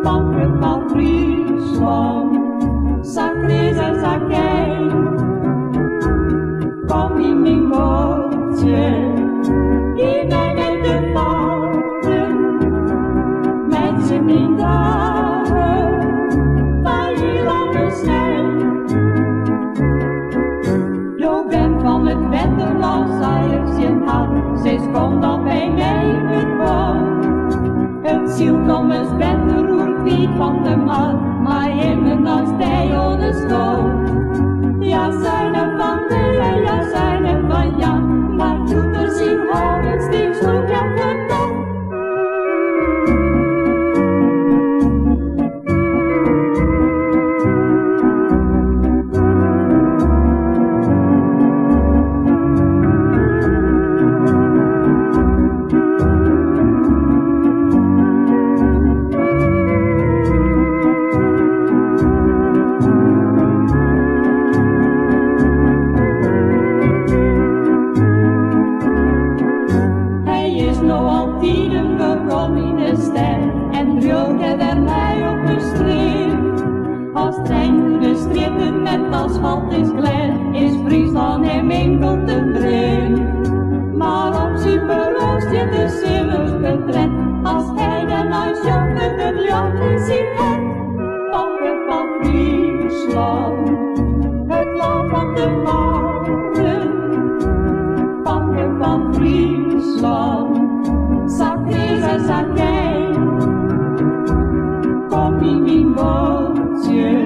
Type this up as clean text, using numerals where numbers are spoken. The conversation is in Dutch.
Pakken van Friesland, zak Chris en zak Kei. Kom in mijn bootje, die mij met de paarden, met z'n mijn dagen, waar je laten snel. Jo ben van het Wetterland, zei ik zijn had, ze komt op bij mij het woord. Het ziel komt eens beter roerpiet van de man, maar hem als hij onder schoot. Ja, zijn er van de ja, zijn er van ja, maar doet er zien horen, stief sloeg ja verdomme. En roken er mij op de streep. Als trein de strepen met asfalt is glad, is Friesland hem enkel te breed. Maar op Superoog zit de Simmers betret, als hij de nachtjokken het jacht ziet het. Pakken van Friesland, het land van de mannen. Pakken van Friesland, zak Chris en zak Kei. Kom in mijn bootje.